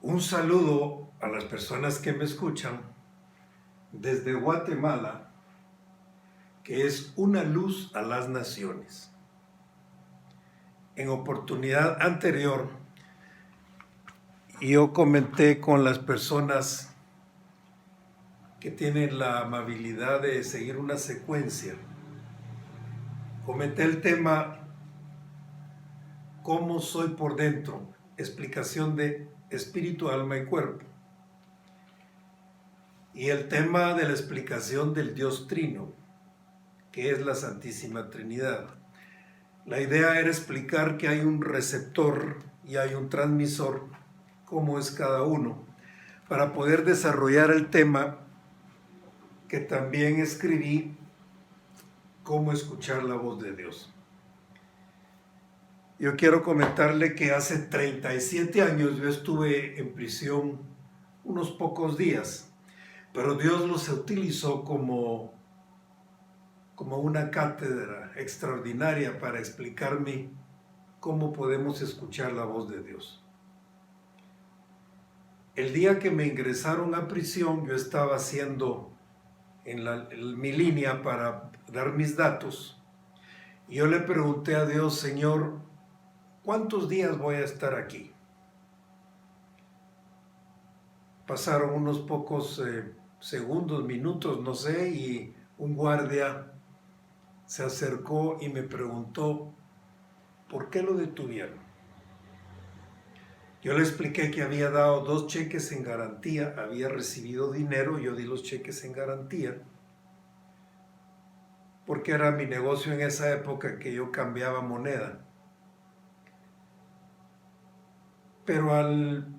Un saludo a las personas que me escuchan desde Guatemala, que es una luz a las naciones. En oportunidad anterior, yo comenté con las personas que tienen la amabilidad de seguir una secuencia. Comenté el tema ¿Cómo soy por dentro? Explicación de espíritu, alma y cuerpo. Y el tema de la explicación del Dios Trino, que es la Santísima Trinidad. La idea era explicar que hay un receptor y hay un transmisor, cómo es cada uno, para poder desarrollar el tema que también escribí, cómo escuchar la voz de Dios. Yo quiero comentarle que hace 37 años yo estuve en prisión unos pocos días, pero Dios los utilizó como una cátedra extraordinaria para explicarme cómo podemos escuchar la voz de Dios. El día que me ingresaron a prisión, yo estaba haciendo en mi línea para dar mis datos, y yo le pregunté a Dios: Señor, ¿cuántos días voy a estar aquí? Pasaron unos pocos segundos, minutos, no sé, y un guardia se acercó y me preguntó, ¿por qué lo detuvieron? Yo le expliqué que había dado 2 cheques en garantía, había recibido dinero, yo di los cheques en garantía, porque era mi negocio en esa época que yo cambiaba moneda. Pero al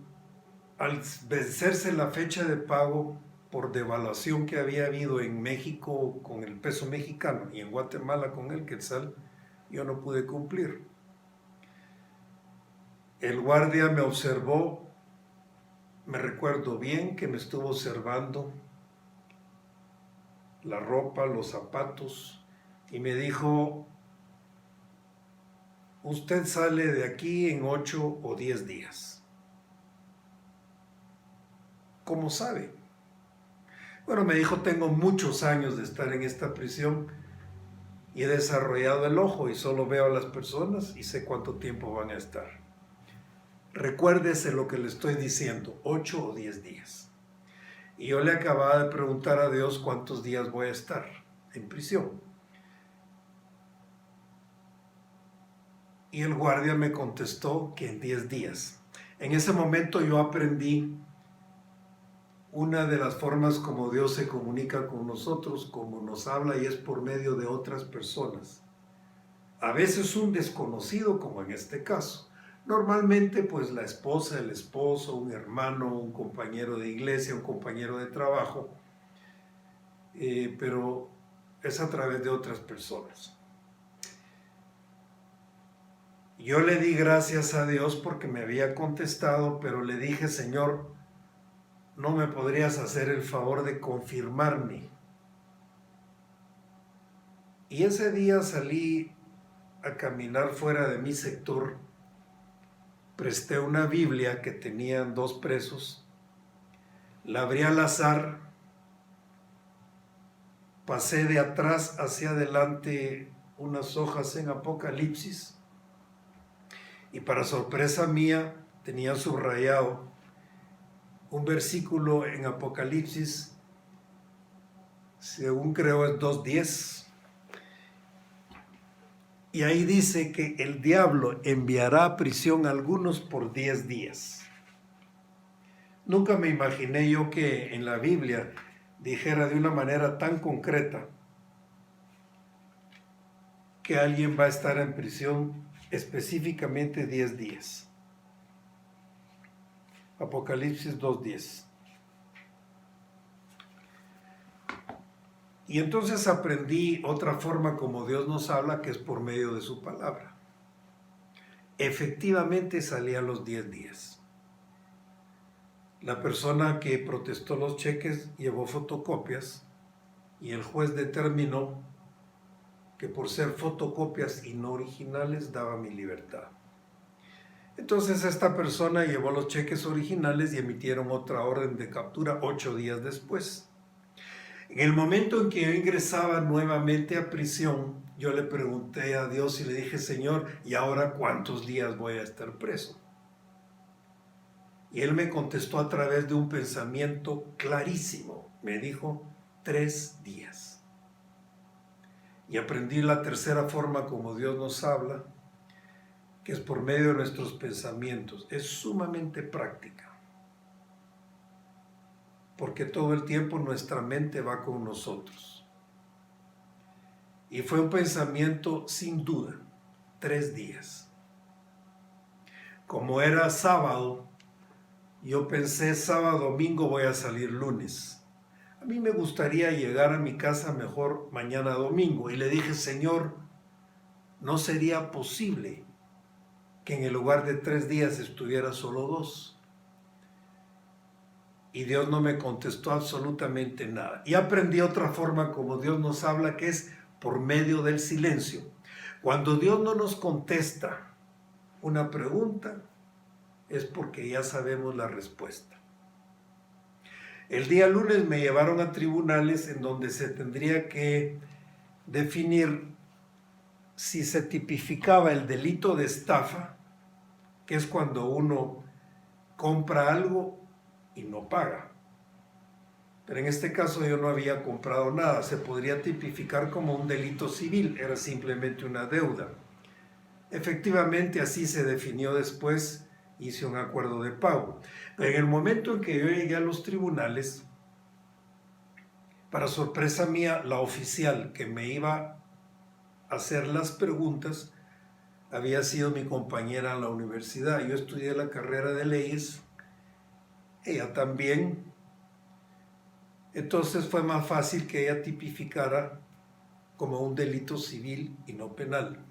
vencerse la fecha de pago por devaluación que había habido en México con el peso mexicano y en Guatemala con el quetzal, yo no pude cumplir. El guardia me observó, me recuerdo bien que me estuvo observando la ropa, los zapatos, y me dijo: usted sale de aquí en 8 o 10 días. ¿Cómo sabe? Bueno, me dijo, tengo muchos años de estar en esta prisión y he desarrollado el ojo y solo veo a las personas y sé cuánto tiempo van a estar. Recuérdese lo que le estoy diciendo, 8 o 10 días. Y yo le acababa de preguntar a Dios cuántos días voy a estar en prisión. Y el guardia me contestó que en 10 días. En ese momento yo aprendí una de las formas como Dios se comunica con nosotros, como nos habla, y es por medio de otras personas. A veces un desconocido, como en este caso. Normalmente pues la esposa, el esposo, un hermano, un compañero de iglesia, un compañero de trabajo, pero es a través de otras personas. Yo le di gracias a Dios porque me había contestado, pero le dije: Señor, ¿no me podrías hacer el favor de confirmarme? Y ese día salí a caminar fuera de mi sector, presté una Biblia que tenían 2 presos, la abrí al azar, pasé de atrás hacia adelante unas hojas en Apocalipsis, y para sorpresa mía tenía subrayado un versículo en Apocalipsis, según creo es 2:10, y ahí dice que el diablo enviará a prisión a algunos por 10 días. Nunca me imaginé yo que en la Biblia dijera de una manera tan concreta que alguien va a estar en prisión específicamente 10 días. Apocalipsis 2:10. Y entonces aprendí otra forma como Dios nos habla, que es por medio de su palabra. Efectivamente salí a los 10 días. La persona que protestó los cheques llevó fotocopias y el juez determinó que por ser fotocopias y no originales daba mi libertad. Entonces esta persona llevó los cheques originales y emitieron otra orden de captura 8 días después. En el momento en que yo ingresaba nuevamente a prisión, yo le pregunté a Dios y le dije, Señor, ¿y ahora cuántos días voy a estar preso? Y Él me contestó a través de un pensamiento clarísimo. Me dijo, 3 días. Y aprendí la tercera forma como Dios nos habla, que es por medio de nuestros pensamientos. Es sumamente práctica, porque todo el tiempo nuestra mente va con nosotros. Y fue un pensamiento sin duda, 3 días. Como era sábado, yo pensé sábado, domingo voy a salir lunes. A mí me gustaría llegar a mi casa mejor mañana domingo. Y le dije, Señor, no sería posible que en el lugar de 3 días estuviera solo 2. Y Dios no me contestó absolutamente nada. Y aprendí otra forma como Dios nos habla, que es por medio del silencio. Cuando Dios no nos contesta una pregunta, es porque ya sabemos la respuesta. El día lunes me llevaron a tribunales en donde se tendría que definir si se tipificaba el delito de estafa, que es cuando uno compra algo y no paga. Pero en este caso yo no había comprado nada, se podría tipificar como un delito civil, era simplemente una deuda. Efectivamente así se definió después, hice un acuerdo de pago. Pero en el momento en que yo llegué a los tribunales, para sorpresa mía, la oficial que me iba a hacer las preguntas había sido mi compañera en la universidad. Yo estudié la carrera de leyes, ella también. Entonces fue más fácil que ella tipificara como un delito civil y no penal.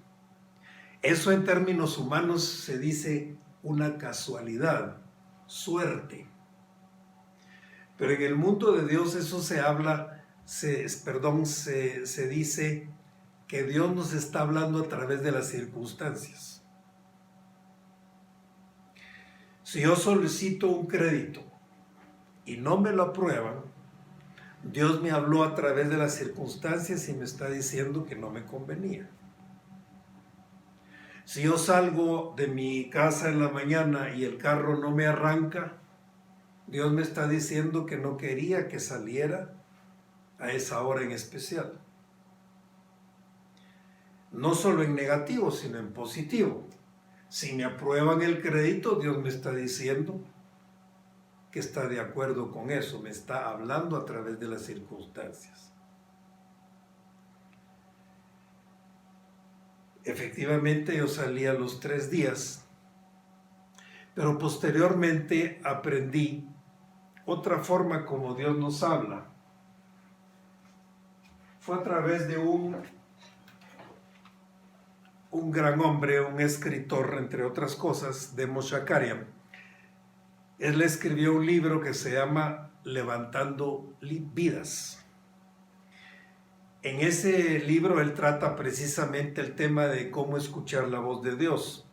Eso en términos humanos se dice una casualidad, suerte. Pero en el mundo de Dios eso se habla, se dice que Dios nos está hablando a través de las circunstancias. Si yo solicito un crédito y no me lo aprueban, Dios me habló a través de las circunstancias y me está diciendo que no me convenía. Si yo salgo de mi casa en la mañana y el carro no me arranca, Dios me está diciendo que no quería que saliera a esa hora en especial. No solo en negativo, sino en positivo. Si me aprueban el crédito, Dios me está diciendo que está de acuerdo con eso, me está hablando a través de las circunstancias. Efectivamente, yo salí a los 3 días, pero posteriormente aprendí otra forma como Dios nos habla. Fue a través de un gran hombre, un escritor, entre otras cosas, de Moshakarian. Él escribió un libro que se llama Levantando Vidas. En ese libro él trata precisamente el tema de cómo escuchar la voz de Dios.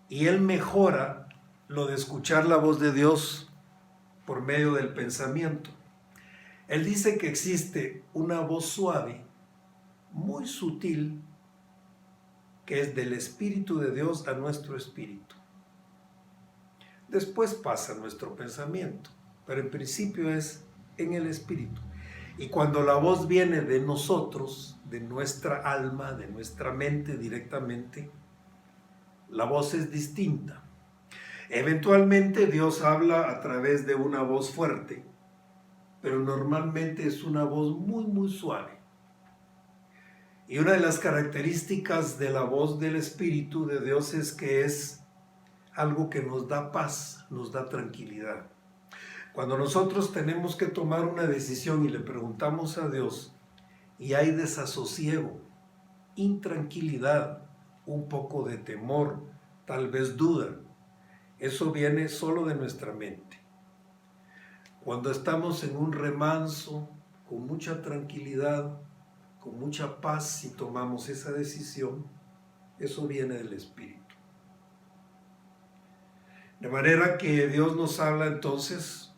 Y él mejora lo de escuchar la voz de Dios por medio del pensamiento. Él dice que existe una voz suave, muy sutil, que es del Espíritu de Dios a nuestro espíritu. Después pasa nuestro pensamiento, pero en principio es en el espíritu. Y cuando la voz viene de nosotros, de nuestra alma, de nuestra mente directamente, la voz es distinta. Eventualmente Dios habla a través de una voz fuerte, pero normalmente es una voz muy, muy suave. Y una de las características de la voz del Espíritu de Dios es que es algo que nos da paz, nos da tranquilidad. Cuando nosotros tenemos que tomar una decisión y le preguntamos a Dios y hay desasosiego, intranquilidad, un poco de temor, tal vez duda, eso viene solo de nuestra mente. Cuando estamos en un remanso, con mucha tranquilidad, con mucha paz y tomamos esa decisión, eso viene del Espíritu. De manera que Dios nos habla entonces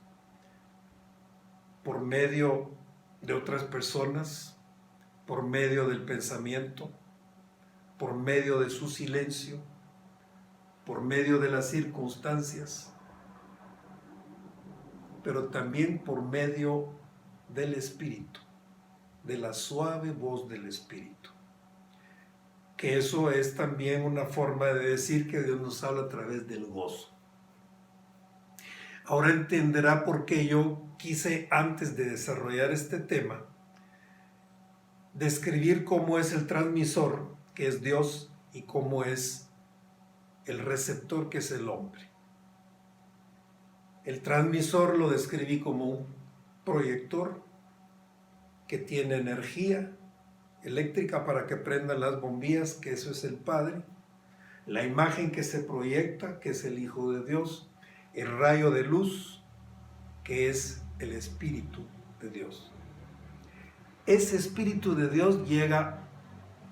por medio de otras personas, por medio del pensamiento, por medio de su silencio, por medio de las circunstancias, pero también por medio del Espíritu, de la suave voz del Espíritu. Que eso es también una forma de decir que Dios nos habla a través del gozo. Ahora entenderá por qué yo quise, antes de desarrollar este tema, describir cómo es el transmisor, que es Dios, y cómo es el receptor, que es el hombre. El transmisor lo describí como un proyector que tiene energía eléctrica para que prendan las bombillas, que eso es el Padre. La imagen que se proyecta, que es el Hijo de Dios. El rayo de luz, que es el Espíritu de Dios. Ese Espíritu de Dios llega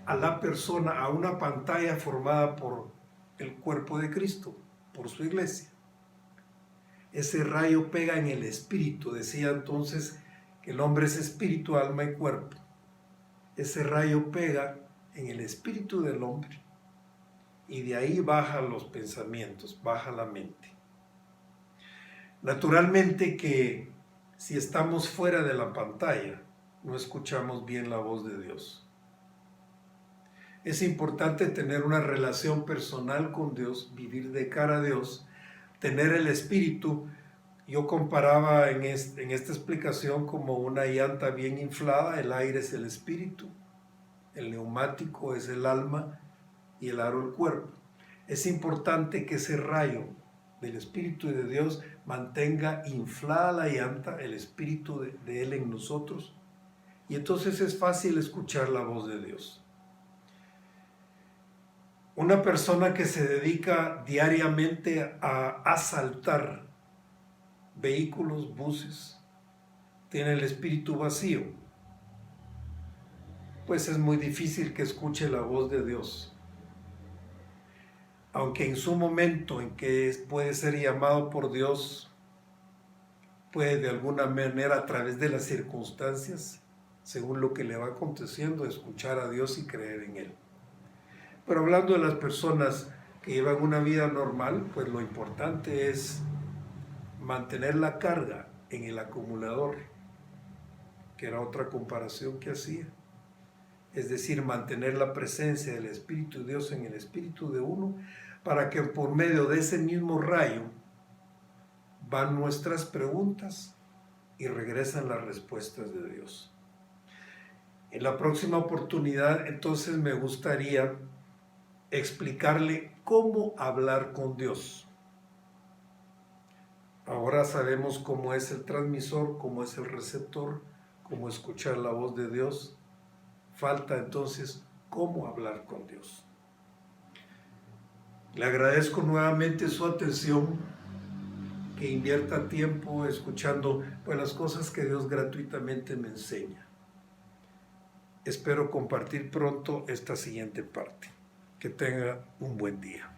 a la persona, a una pantalla formada por el cuerpo de Cristo, por su iglesia. Ese rayo pega en el espíritu. Decía entonces que el hombre es espíritu, alma y cuerpo. Ese rayo pega en el espíritu del hombre y de ahí bajan los pensamientos, baja la mente. Naturalmente que si estamos fuera de la pantalla, no escuchamos bien la voz de Dios. Es importante tener una relación personal con Dios, vivir de cara a Dios, tener el espíritu. Yo comparaba en esta explicación como una llanta bien inflada. El aire es el espíritu, el neumático es el alma y el aro el cuerpo. Es importante que ese rayo del Espíritu de Dios mantenga inflada la llanta, el Espíritu de Él en nosotros, y entonces es fácil escuchar la voz de Dios. Una persona que se dedica diariamente a asaltar vehículos, buses, tiene el espíritu vacío, pues es muy difícil que escuche la voz de Dios. Aunque en su momento en que puede ser llamado por Dios, puede de alguna manera a través de las circunstancias, según lo que le va aconteciendo, escuchar a Dios y creer en Él. Pero hablando de las personas que llevan una vida normal, pues lo importante es mantener la carga en el acumulador, que era otra comparación que hacía. Es decir, mantener la presencia del Espíritu de Dios en el espíritu de uno, para que por medio de ese mismo rayo van nuestras preguntas y regresan las respuestas de Dios. En la próxima oportunidad, entonces, me gustaría explicarle cómo hablar con Dios. Ahora sabemos cómo es el transmisor, cómo es el receptor, cómo escuchar la voz de Dios. Falta entonces cómo hablar con Dios. Le agradezco nuevamente su atención, que invierta tiempo escuchando pues, las cosas que Dios gratuitamente me enseña. Espero compartir pronto esta siguiente parte. Que tenga un buen día.